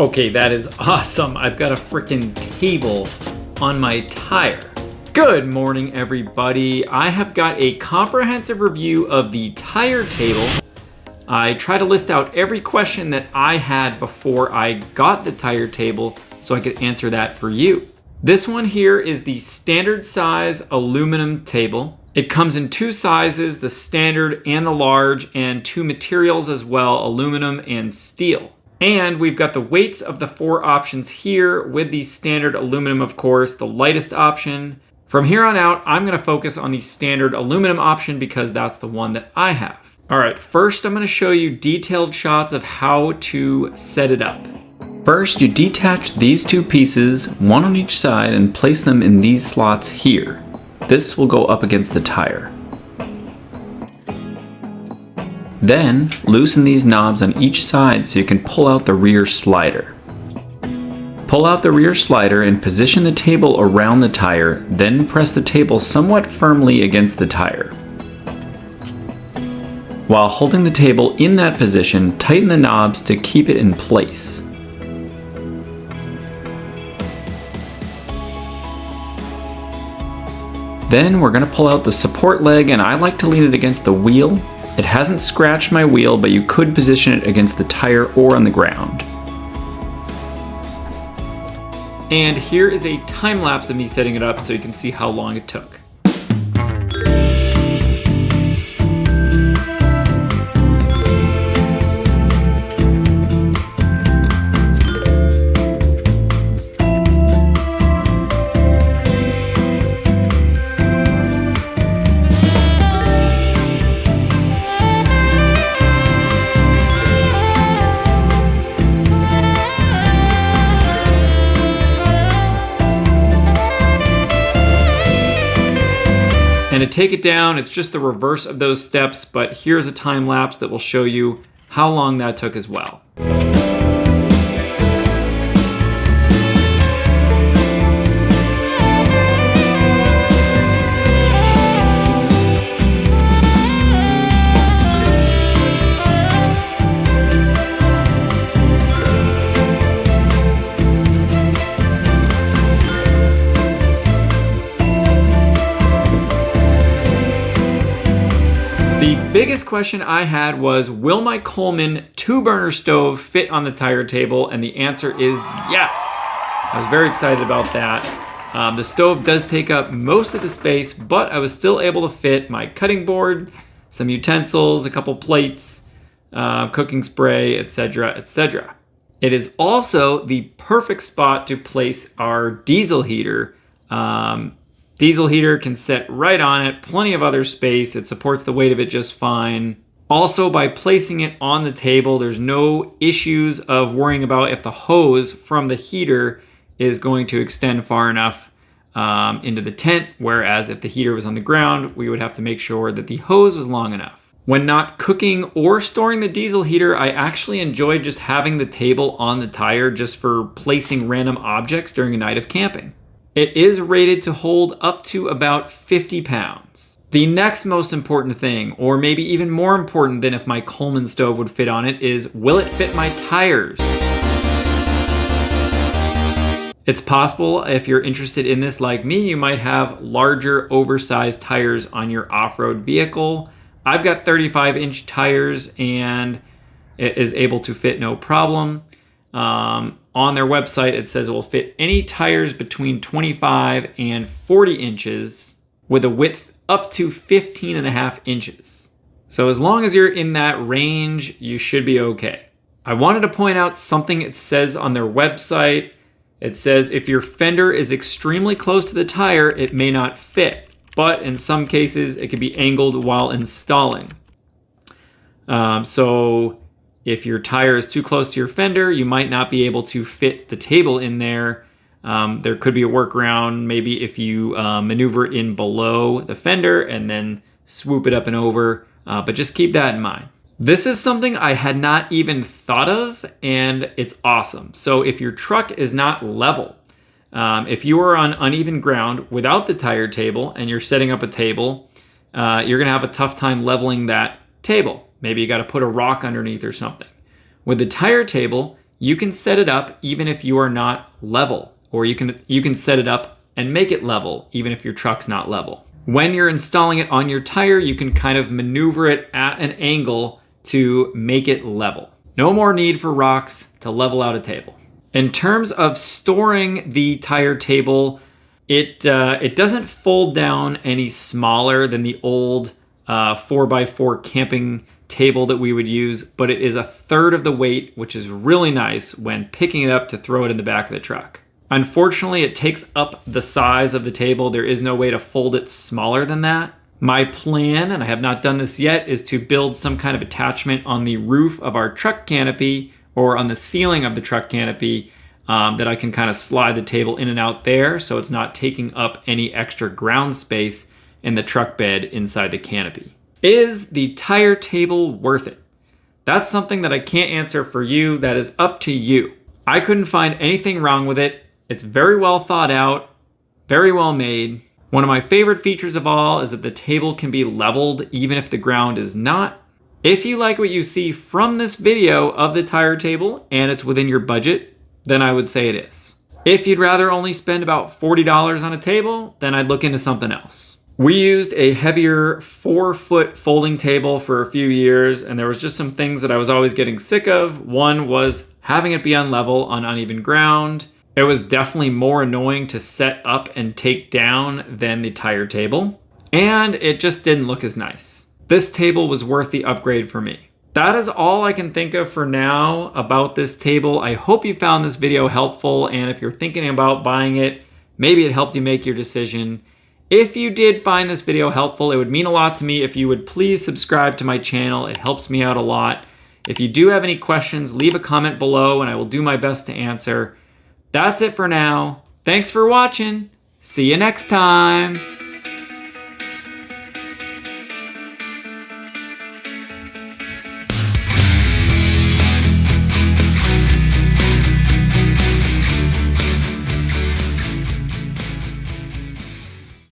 Okay, that is awesome. I've got a freaking table on my tire. Good morning, everybody. I have got a comprehensive review of the tire table. I try to list out every question that I had before I got the tire table so I could answer that for you. This one here is the standard size aluminum table. It comes in two sizes, the standard and the large, and two materials as well, aluminum and steel. And we've got the weights of the four options here with the standard aluminum, of course, the lightest option. From here on out, I'm gonna focus on the standard aluminum option because that's the one that I have. All right, first I'm gonna show you detailed shots of how to set it up. First, you detach these two pieces, one on each side, and place them in these slots here. This will go up against the tire. Then, loosen these knobs on each side so you can pull out the rear slider. Pull out the rear slider and position the table around the tire, then press the table somewhat firmly against the tire. While holding the table in that position, tighten the knobs to keep it in place. Then we're going to pull out the support leg, and I like to lean it against the wheel. It hasn't scratched my wheel, but you could position it against the tire or on the ground. And here is a time lapse of me setting it up so you can see how long it took. And to take it down, it's just the reverse of those steps, but here's a time lapse that will show you how long that took as well. The biggest question I had was, will my Coleman 2-burner stove fit on the tire table? And the answer is yes. I was very excited about that. The stove does take up most of the space, but I was still able to fit my cutting board, some utensils, a couple plates, cooking spray, etc., etc. It is also the perfect spot to place our diesel heater. Diesel heater can sit right on it, plenty of other space. It supports the weight of it just fine. Also, by placing it on the table, there's no issues of worrying about if the hose from the heater is going to extend far enough into the tent, whereas if the heater was on the ground, we would have to make sure that the hose was long enough. When not cooking or storing the diesel heater, I actually enjoy just having the table on the tire just for placing random objects during a night of camping. It is rated to hold up to about 50 pounds. The next most important thing, or maybe even more important than if my Coleman stove would fit on it, is will it fit my tires? It's possible if you're interested in this like me, you might have larger oversized tires on your off-road vehicle. I've got 35-inch tires and it is able to fit no problem. On their website, it says it will fit any tires between 25 and 40 inches with a width up to 15.5 inches. So as long as you're in that range, you should be okay. I wanted to point out something it says on their website. It says if your fender is extremely close to the tire, it may not fit, but in some cases it can be angled while installing. So if your tire is too close to your fender, you might not be able to fit the table in there. There could be a workaround, maybe if you maneuver it in below the fender and then swoop it up and over, but just keep that in mind. This is something I had not even thought of, and it's awesome. So if your truck is not level, if you are on uneven ground without the tire table and you're setting up a table, you're gonna have a tough time leveling that table. Maybe you got to put a rock underneath or something. With the tire table, you can set it up even if you are not level, or you can set it up and make it level even if your truck's not level. When you're installing it on your tire, you can kind of maneuver it at an angle to make it level. No more need for rocks to level out a table. In terms of storing the tire table, it doesn't fold down any smaller than the old 4x4 camping table that we would use, but it is a third of the weight, which is really nice when picking it up to throw it in the back of the truck. Unfortunately, it takes up the size of the table. There is no way to fold it smaller than that. My plan, and I have not done this yet, is to build some kind of attachment on the roof of our truck canopy or on the ceiling of the truck canopy that I can kind of slide the table in and out there so it's not taking up any extra ground space in the truck bed inside the canopy. Is the tire table worth it? That's something that I can't answer for you. That is up to you. I couldn't find anything wrong with it. It's very well thought out, very well made. One of my favorite features of all is that the table can be leveled even if the ground is not. If you like what you see from this video of the tire table and it's within your budget, then I would say it is. If you'd rather only spend about $40 on a table, then I'd look into something else. We used a heavier 4-foot folding table for a few years, and there was just some things that I was always getting sick of. One was having it be unlevel on uneven ground. It was definitely more annoying to set up and take down than the tire table, and it just didn't look as nice. This table was worth the upgrade for me. That is all I can think of for now about this table. I hope you found this video helpful, and if you're thinking about buying it, maybe it helped you make your decision. If you did find this video helpful, it would mean a lot to me if you would please subscribe to my channel. It helps me out a lot. If you do have any questions, leave a comment below and I will do my best to answer. That's it for now. Thanks for watching. See you next time.